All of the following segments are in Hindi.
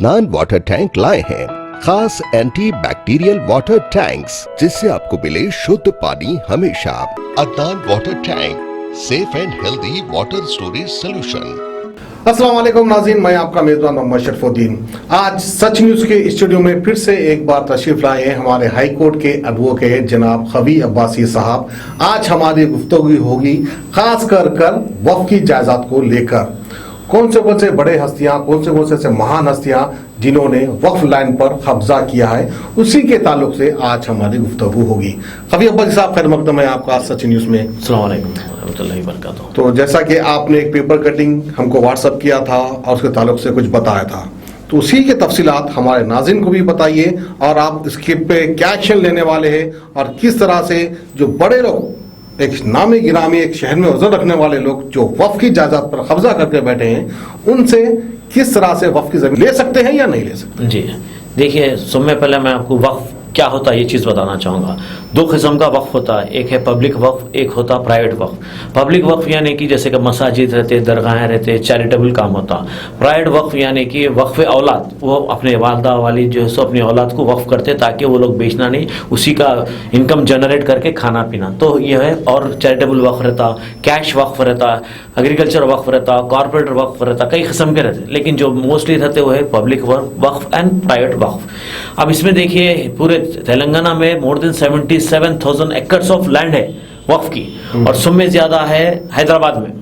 अदनान वाटर टैंक लाए हैं खास एंटी बैक्टीरियल वाटर टैंक्स, जिससे आपको मिले शुद्ध पानी हमेशा। Adnan water tank, safe and healthy water storage solution. अस्सलाम वालेकुम नाज़रीन, मैं आपका मेज़बान मोहम्मद शरफुद्दीन। आज सच न्यूज़ के स्टूडियो में फिर से एक बार तशरीफ लाए हैं हमारे हाई कोर्ट के एडवोकेट जनाब खवी अब्बासी साहब। आज हमारी गुफ्तगू होगी खास कर वक्फ की जायदाद को लेकर। कौन से बड़े हस्तियां, कौन से महान हस्तियां जिन्होंने वक्फ लैंड पर कब्जा किया है, उसी के ताल्लुक से आज हमारी गुफ्तगू होगी। खवी अब्बासी साहब, खैर मकदम है आपका सच न्यूज़ में। अस्सलाम वालेकुम रहमतुल्लाहि व बरकातहू। तो जैसा कि आपने एक पेपर कटिंग हमको व्हाट्सअप किया था और उसके ताल्लुक से कुछ बताया था, तो उसी के तफसीलात हमारे नाज़रीन को भी बताइए और आप इसके पे क्या एक्शन लेने वाले हैं और किस तरह से जो बड़े लोग, एक नामी गिरामी एक शहर में वजन रखने वाले लोग जो वक्फ की जायदाद पर कब्जा करके बैठे हैं, उनसे किस तरह से वक्फ की जमीन ले सकते हैं या नहीं ले सकते। जी देखिए, सबसे पहले मैं आपको वक्फ क्या होता है ये चीज़ बताना चाहूँगा। दो किस्म का वक्फ होता है, एक है पब्लिक वक्फ, एक होता प्राइवेट वक्फ। पब्लिक वक्फ यानी कि जैसे कि मसाजिद रहते, दरगाहें रहते, चैरिटेबल काम होता। प्राइवेट वक्फ यानी कि वक्फ औलाद, वो अपने वालदा वाली जो है सो अपनी औलाद को वक्फ करते ताकि वो लोग बेचना नहीं, उसी का इनकम जनरेट करके खाना पीना, तो ये है। और चैरिटेबल वक्फ रहता, कैश वक्फ रहता, एग्रीकल्चर वक्फ रहता, कॉर्पोरेट वक्फ रहता, कई किस्म के रहते, लेकिन जो मोस्टली रहते वो है पब्लिक वक्फ एंड प्राइवेट वक्फ। अब इसमें देखिए पूरे तेलंगाना में more than 77,000 acres of land है वक्फ की, और सब में ज्यादा है हैदराबाद में,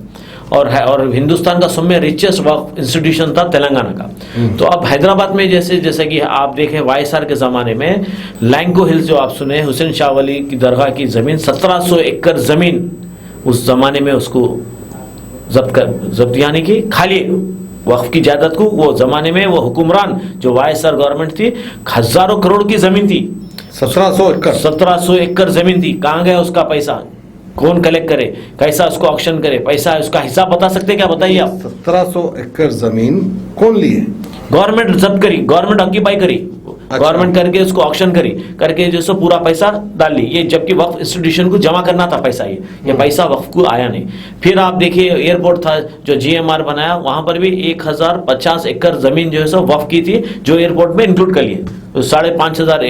और हिंदुस्तान का सब में रिचेस्ट वक्फ इंस्टीट्यूशन था तेलंगाना का। तो अब हैदराबाद में जैसे कि आप देखें वाईएसआर के ज़माने में लैंगो हिल्स जो आप सुने, हुसैन शाह वली की दरगाह की ज़मीन 1700 एकड़ ज़मीन उस ज़माने में उसको जब्त यानी कि खाली वक्फ की जायदाद को, वो ज़माने में वो हुक्मरान जो वाईएसआर गवर्नमेंट थी, हज़ारों करोड़ की ज़मीन थी, 1700 एकड़ ज़मीन थी। कहाँ गया उसका पैसा, कौन कलेक्ट करे, कैसा उसको ऑक्शन करे, पैसा उसका हिसाब बता सकते क्या, बताइए आप। 1700 एकड़ जमीन कौन लिए? गवर्नमेंट जब्त करी, गवर्नमेंट ऑक्यूपाई करी, गवर्नमेंट करके उसको ऑक्शन करी, करके जो सो पूरा पैसा डाल ली ये, जबकि वक्फ इंस्टीट्यूशन को जमा करना था पैसा, ये पैसा वक्फ को आया नहीं। फिर आप देखिए एयरपोर्ट था जो जीएमआर बनाया, वहां पर भी 1050 एकड़ जमीन जो है सो वक्फ की थी, जो एयरपोर्ट में इंक्लूड कर लिए। तो 5,500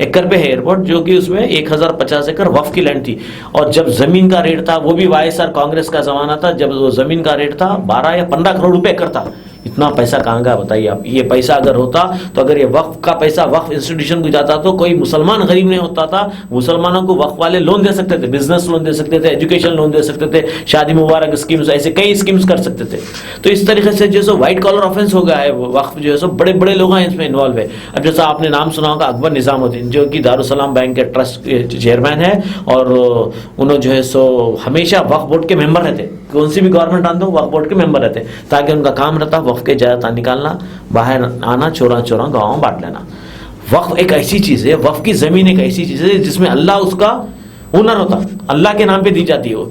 एकड़ पे है एयरपोर्ट, जो कि उसमें 1050 एकड़ वक्फ की लैंड थी। और जब जमीन का रेट था, वो भी वाईएसआर कांग्रेस का जमाना था, जब वो जमीन का रेट था 12 या 15 करोड़ रुपए एकड़ था। इतना पैसा कहाँ गया बताइए आप। ये पैसा अगर होता तो अगर ये वक्फ का पैसा वक्फ इंस्टीट्यूशन को जाता तो कोई मुसलमान गरीब नहीं होता था। मुसलमानों को वक्फ वाले लोन दे सकते थे, बिजनेस लोन दे सकते थे, एजुकेशन लोन दे सकते थे, शादी मुबारक स्कीम्स, ऐसे कई स्कीम्स कर सकते थे। तो इस तरीके से जो सो व्हाइट कॉलर ऑफेंस हो गया है वक्फ, जो है सो बड़े बड़े लोग हैं इसमें इन्वॉल्व है। अब जैसा आपने नाम सुना होगा अकबर निजामुद्दीन, जो कि दारुसलाम बैंक के ट्रस्ट के चेयरमैन है, और उन्होंने जो है सो हमेशा वक्फ बोर्ड के मेंबर रहते, कौन सी भी गवर्नमेंट आन दो वक्फ बोर्ड के मेंबर रहते, ताकि उनका काम रहता वक्फ के जायदाद निकालना, बाहर आना, चोरा चोरा गाँव में बांट लेना। वक्फ एक ऐसी चीज है, वक्फ की जमीन एक ऐसी चीज है जिसमें अल्लाह उसका ओनर होता, अल्लाह के नाम पे दी जाती है।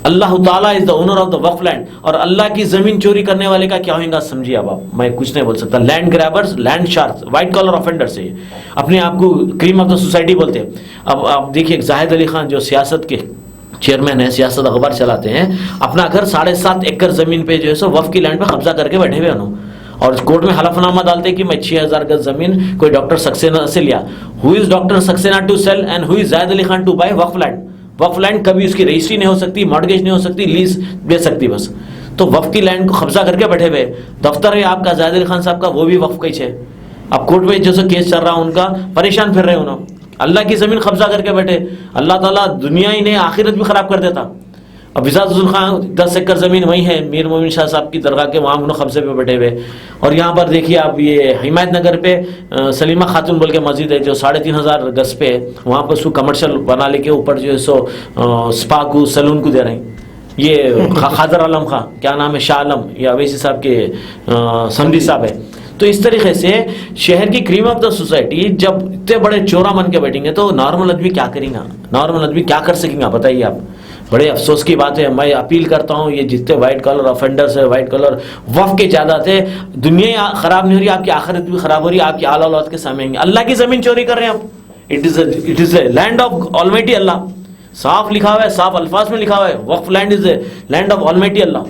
अल्लाह ताला is the owner of the Waqf land, और अल्लाह की जमीन चोरी करने वाले का क्या होगा समझिए अब आप। मैं कुछ नहीं बोल सकता। Land grabbers, land sharks, white collar offenders है, अपने आप को क्रीम ऑफ द सोसाइटी बोलते हैं। अब आप देखिए जाहिद अली खान जो सियासत के चेयरमैन है, सियासत अखबार चलाते हैं, अपना घर 7.5 एकड़ जमीन पे जो है सो वक्फ की लैंड पे कब्जा करके बैठे हुए हैं, और कोर्ट में हलफनामा डालते हैं कि मैं 6000 गज जमीन कोई डॉक्टर सक्सेना से लिया। Who is doctor Saxena to sell and who is Zahid Ali Khan to buy वक्फ लैंड। वक्फ लैंड कभी उसकी रजिस्ट्री नहीं हो सकती, मॉर्गेज नहीं हो सकती, लीज दे सकती बस। तो वक्फ की लैंड को कब्जा करके बैठे हुए। दफ्तर है आपका जाहिद अली खान साहब का, वो भी वक्फ का ही है। अब कोर्ट में जो केस चल रहा है उनका, परेशान फिर रहे उन्होंने, अल्लाह की जमीन कब्जा करके बैठे। अल्लाह ताला दुनिया ही नहीं आखिरत भी खराब कर देता। अब विजातुल खान 10 एकड़ जमीन वही है मीर मोमिन शाह साहब की दरगाह के, वहाँ उन्होंने कब्जे पे बैठे हुए। और यहाँ पर देखिए आप ये हिमायत नगर पे सलीमा खातून बोल के मस्जिद है जो 3500 गज पे है, वहाँ पर उसको कमर्शियल बना लेके ऊपर जो है सो स्पा को सैलून को दे रहे हैं। ये खादर आलम खां, क्या नाम है, शाह आलम, ये अवैसी साहब के समधी साहब है। तो इस तरीके से शहर की क्रीम ऑफ द सोसाइटी जब इतने बड़े चोरा बन के बैठेंगे तो नॉर्मल आदमी क्या करेगा, नॉर्मल आदमी क्या कर सकेगा बताइए आप। बड़े अफसोस की बात है। मैं अपील करता हूँ ये जितने व्हाइट कॉलर ऑफेंडर्स है, व्हाइट कॉलर वक्फ के ज्यादा थे, दुनिया खराब नहीं हो रही, आपकी आखिरत भी खराब हो रही है, आपकी आल औलाद के सामने आएंगे। अल्लाह की जमीन चोरी कर रहे हैं आप। It is a land of almighty Allah, साफ लिखा हुआ है, साफ अल्फाज में लिखा हुआ है, waqf land is a land of almighty Allah.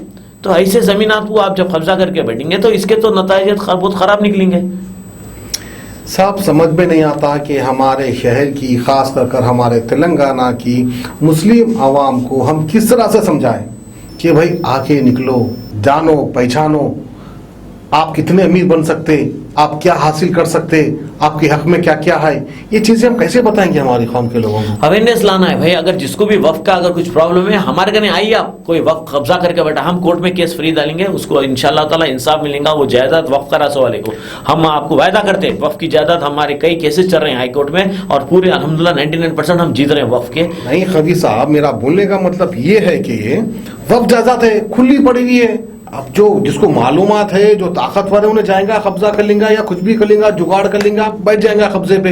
तो ऐसे जमीन आप जब कब्जा करके बैठेंगे तो इसके तो नतीजे बहुत खराब निकलेंगे। साहब समझ में नहीं आता कि हमारे शहर की, खास कर हमारे तेलंगाना की मुस्लिम आवाम को हम किस तरह से समझाएं कि भाई आके निकलो, जानो पहचानो, आप कितने अमीर बन सकते, आप क्या हासिल कर सकते, आपके हक में क्या क्या है, ये चीजें हम कैसे बताएंगे हमारी कौम के लोगों को? अवेयरनेस लाना है भाई। अगर जिसको भी वक्फ का अगर कुछ प्रॉब्लम है हमारे कहने आइए, आप कोई वक्फ कब्जा करके बैठा, हम कोर्ट में केस फ्री डालेंगे, उसको इंशाल्लाह ताला इंसाफ मिलेगा। वो जायदाद वक्फ का रासो वाले को हम आपको वायदा करते हैं, वक्फ की जायदाद हमारे कई केसेस चल रहे हैं हाई कोर्ट में और पूरे अल्हम्दुलिल्लाह 99% हम जीत रहे हैं वक्फ के। नहीं खबीर साहब, मेरा बोलने का मतलब ये है कि वक्फ जायदाद है, खुली पड़ी हुई है। अब जो जिसको मालूमात है, जो ताकतवर है, उन्हें जाएगा कब्जा कर लेंगे या कुछ भी कर लेंगे, जुगाड़ कर लेंगे, आप बैठ जाएंगे कब्जे पे।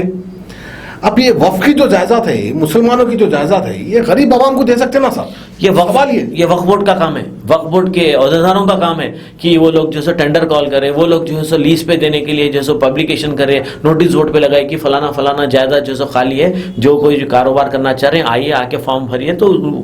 अब ये वक्फ की जो जायदाद है, मुसलमानों की जो जायदाद है, ये गरीब आवाम को दे सकते ना साहब? ये वक्फ बोर्ड का काम है, वक्फ बोर्ड के अहदेदारों का काम है कि वो लोग जो सो टेंडर कॉल करे, वो लोग जो है सो लीज पे देने के लिए जो सो पब्लिकेशन करे, नोटिस बोर्ड पे लगाए कि फलाना फलाना जायदाद जो सो खाली है, जो कोई जो कारोबार करना चाह रहे हैं आइए, आके फॉर्म भरिए। तो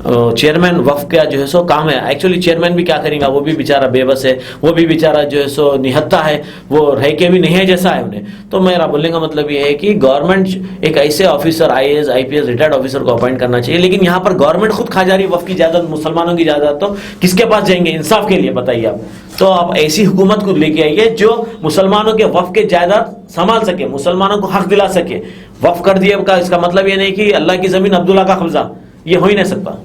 चेयरमैन वक्फ का जो है सो काम है। एक्चुअली चेयरमैन भी क्या करेगा, वो भी बेचारा बेबस है, वो भी बेचारा जो है सो निहत्ता है, वो रह के भी नहीं है जैसा है उन्हें। तो मेरा बोलने का मतलब ये है कि गवर्नमेंट एक ऐसे officer, IAS IPS retired officer को अपॉइंट करना चाहिए। लेकिन यहाँ पर गवर्नमेंट खुद खा जा रही है वक्फ की जायदाद, मुसलमानों की जायदाद, तो किसके पास जाएंगे इंसाफ के लिए बताइए आप? तो आप ऐसी हुकूमत को लेके आइए जो मुसलमानों के वक्फ के जायदाद संभाल सके, मुसलमानों को हक दिला सके। वक्फ कर दिए का इसका मतलब ये नहीं कि अल्लाह की जमीन अब्दुल्ला का कब्जा, ये हो ही नहीं सकता।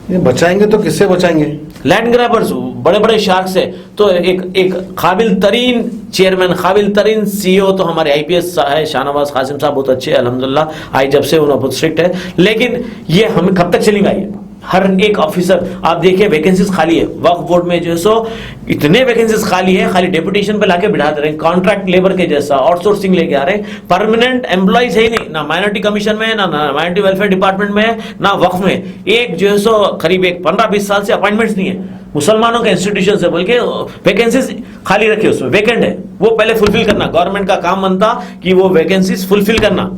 ये बचाएंगे तो किससे बचाएंगे? लैंड ग्रैबर्स, बड़े बड़े शार्क से। तो एक काबिल तरीन चेयरमैन, काबिल तरीन CEO तो हमारे IPS है शाहनवाज कासिम साहब, बहुत अच्छे अल्हम्दुलिल्लाह। आई जब से उन्होंने बहुत स्ट्रिक्ट है, लेकिन ये हम कब तक चलेगा? ये हर एक ऑफिसर आप देखिए वैकेंसीज खाली है वक्फ बोर्ड में, जो है सो इतने वैकेंसीज खाली है, खाली डेपुटेशन पे लाके बिठा दे रहे हैं, कॉन्ट्रैक्ट लेबर के जैसा आउटसोर्सिंग लेके आ रहे हैं। परमानेंट एम्प्लॉइज है ही नहीं, ना माइनॉरिटी कमीशन में है, ना माइनॉरिटी वेलफेयर डिपार्टमेंट में है, ना वक्फ में। एक जो है सो करीब 15-20 साल से अपॉइंटमेंट्स नहीं है मुसलमानों के इंस्टीट्यूशन से, बोल के वैकेंसीज खाली रखे, उसमें वैकेंट है, वो पहले फुलफिल करना। गवर्नमेंट का काम बनता कि वो वैकेंसीज फुलफिल करना।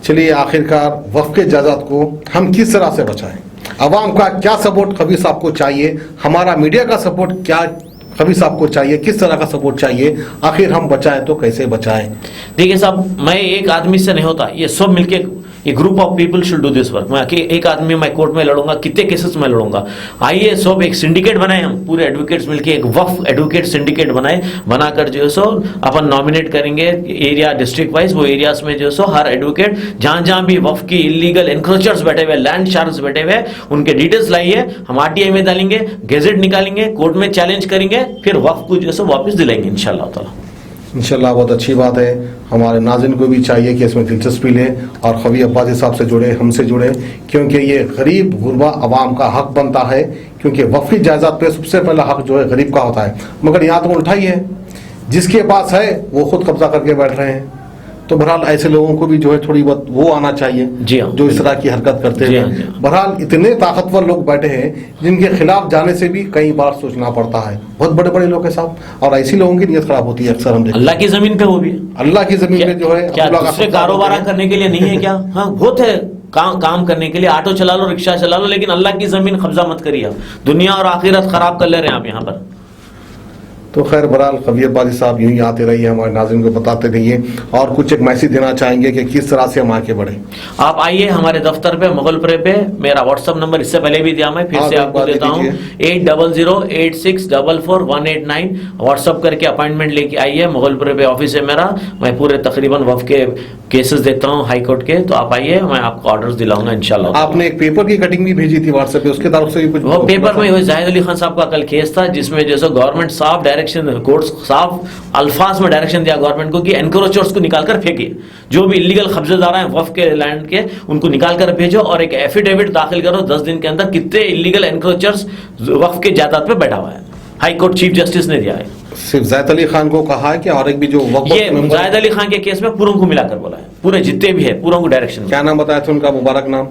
चलिए आखिरकार वक्फ के जायदाद को हम किस तरह से बचाएं? अवाम का क्या सपोर्ट खबीर साहब को चाहिए, हमारा मीडिया का सपोर्ट क्या खबीर साहब को चाहिए, किस तरह का सपोर्ट चाहिए, आखिर हम बचाएं तो कैसे बचाएं? देखिए साहब, मैं एक आदमी से नहीं होता, ये सब मिलके, ये group of people should do this work. मैं एक आदमी मैं कोर्ट में लड़ूंगा, कितने केसेस में लड़ूंगा? आइए सब एक सिंडिकेट बनाए, हम पूरे एडवोकेट्स मिलके एक वक्फ एडवोकेट सिंडिकेट बनाए, बनाकर जो है सो अपन नॉमिनेट करेंगे एरिया डिस्ट्रिक्ट वाइज। वो एरियाज में जो है सो हर एडवोकेट जहां जहां भी वक्फ की इलीगल एनक्रोचर्स बैठे हुए, लैंड शार्क्स बैठे हुए, उनके डिटेल्स लाइए, हम RTI में डालेंगे, गेजेट निकालेंगे, कोर्ट में चैलेंज करेंगे, फिर वक्फ को जो है सो वापस दिलाएंगे इंशाल्लाह ताला। इंशाल्लाह बहुत अच्छी बात है। हमारे नाज़रीन को भी चाहिए कि इसमें दिलचस्पी लें और खबीर अब्बासी साहब से जुड़े, हमसे जुड़े, क्योंकि ये गरीब गुरबा आवाम का हक बनता है। क्योंकि वक्फ की जायदाद पे सबसे पहला हक जो है गरीब का होता है, मगर यहाँ तो उल्टा ही है, जिसके पास है वो खुद कब्जा करके बैठ रहे हैं। तो बहरहाल ऐसे लोगों को भी जो है थोड़ी बहुत वो आना चाहिए, जी हाँ, जो इस तरह की हरकत करते जी हैं। हाँ। बहरहाल इतने ताकतवर लोग बैठे हैं जिनके खिलाफ जाने से भी कई बार सोचना पड़ता है, बहुत बड़े बड़े लोग के साथ, और ऐसी लोगों की नीयत खराब होती है अक्सर। हम अल्लाह की जमीन पे, वो भी अल्लाह की जमीन पे जो है क्या दूसरे कारोबार करने के लिए नहीं है क्या? हाँ बहुत है, काम करने के लिए, ऑटो चला लो, रिक्शा चला लो, लेकिन अल्लाह की जमीन कब्जा मत करिए। दुनिया और आखिरत खराब कर ले रहे हैं आप यहाँ पर। तो खैर बहरहाल खबीर अब्बासी साहब यूं ही आते रहिए, हमारे नाज़रीन को बताते रहिए, और कुछ एक मैसेज देना चाहेंगे कि किस तरह से हम आगे बढ़े? आप आइए हमारे दफ्तर पे, मुगलपुरे पे। मेरा व्हाट्सएप नंबर इससे पहले भी दिया, मैं फिर से आपको देता हूँ, 8008641189। व्हाट्सएप करके अपॉइंटमेंट लेके आइए, मुगलपुरे पे ऑफिस है मेरा। मैं पूरे तकरीबन वक्फ के केसेस देता हूँ हाई कोर्ट के, तो आप आइए, मैं आपको ऑर्डर्स दिलाऊंगा इंशाल्लाह। आपने एक पेपर की कटिंग भी भेजी थी व्हाट्सएप पे, उसके तारुफ से भी कुछ? वो पेपर में जाहिद अली खान साहब का कल केस था, जिसमें जैसे गवर्नमेंट साफ डायरेक्शन, कोर्ट साफ अल्फाज में डायरेक्शन दिया गवर्नमेंट को कि एनक्रोचर्स को निकाल कर फेंकिए, जो भी इलीगल कब्जेदार हैं वक्फ के लैंड के, उनको निकाल कर भेजो, और एक एफिडेविट दाखिल करो 10 दिन के अंदर कितने इलीगल एनक्रोचर्स वक्फ के जायदाद पे बैठा हुआ है। हाई कोर्ट चीफ जस्टिस ने दिया है। सिर्फ जायद अली खान को कहा है कि और एक भी जो वक्फ, ये जायद अली खान के केस में पूरों को मिलाकर बोला है, पूरे जितने भी है पूरों को डायरेक्शन। क्या नाम बताया था उनका? मुबारक नाम,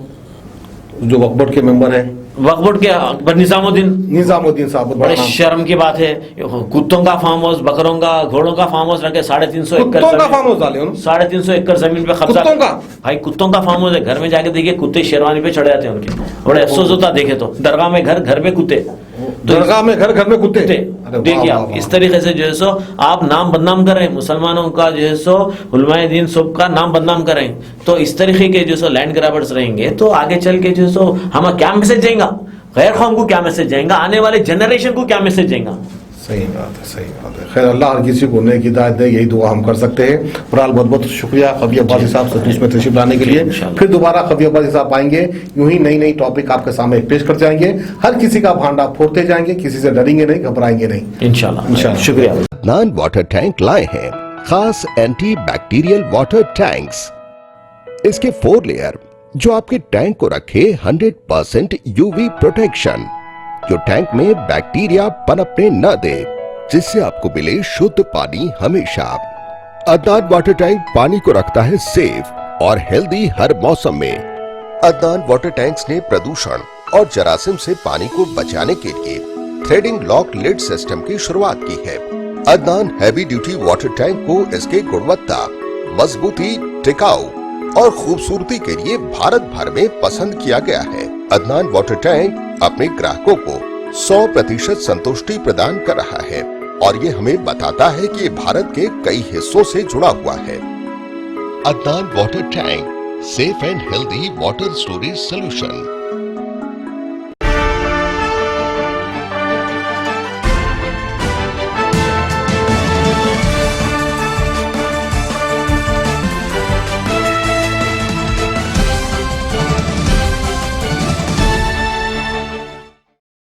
जो वक्फ बोर्ड के मेंबर है। वक्फ बोर्ड के अकबर निजामुद्दीन निजामुद्दीन साहब, बहुत बड़ा बड़े नाम। शर्म की बात है, कुत्तों का फार्म हाउस, बकरों का, घोड़ों का फार्म हाउस रखे, 350 एकड़ कुत्तों का जमीन- फार्म हाउस डाले उन्होंने? 350 एकड़ जमीन पे कब्जा। कुत्तों का? भाई कुत्तों का फार्म हाउस है, घर में जाके देखिए कुत्ते शेरवानी पे चढ़ जाते हैं उनके, बड़े अफसोस होता देखे तो। दरगाह में घर, घर में कुत्ते, तो दरगाह में घर, घर में कुत्ते। कुत्ते। अरे वाह, देखिए वाह, आप वाह। इस तरीके से जो है सो आप नाम बदनाम करें मुसलमानों का, जो है सो उलमाए दीन सब का नाम बदनाम करें, तो इस तरीके के जो सो लैंड ग्रैबर्स रहेंगे तो आगे चल के जो सो हम क्या मैसेज जाएगा, गैर कौम को क्या मैसेज जाएगा, आने वाले जनरेशन को क्या मैसेज जाएगा। सही बात है, सही बात है। खैर अल्लाह हर किसी को नेक हिदायत दे, यही दुआ हम कर सकते हैं। बहरहाल बहुत बहुत शुक्रिया खबी अब्बासी साहब सचमुच में तशरीफ लाने के लिए। इंशाल्लाह। फिर दोबारा खबी अब्बासी साहब आएंगे, यूं ही नई नई टॉपिक आपके सामने पेश कर जाएंगे। हर किसी का भांडा फोड़ते जाएंगे, किसी से डरेंगे नहीं, घबराएंगे नहीं। इंशाल्लाह इंशाल्लाह। शुक्रिया। अदनान वाटर टैंक लाए हैं खास एंटी बैक्टीरियल वाटर टैंक्स। इसके 4 लेयर जो आपके टैंक को रखे 100% यूवी प्रोटेक्शन, जो टैंक में बैक्टीरिया पनपने न दे, जिससे आपको मिले शुद्ध पानी हमेशा। अदनान वाटर टैंक पानी को रखता है सेफ और हेल्दी हर मौसम में। अदनान वाटर टैंक्स ने प्रदूषण और जरासीम से पानी को बचाने के लिए थ्रेडिंग लॉक लिड सिस्टम की शुरुआत की है। Adnan heavy duty water tank को इसके गुणवत्ता, मजबूती, टिकाऊ और खूबसूरती के लिए भारत भर में पसंद किया गया है। अदनान वाटर टैंक अपने ग्राहकों को 100% संतुष्टि प्रदान कर रहा है और ये हमें बताता है कि ये भारत के कई हिस्सों से जुड़ा हुआ है। Adnan water tank, safe and healthy water storage solution.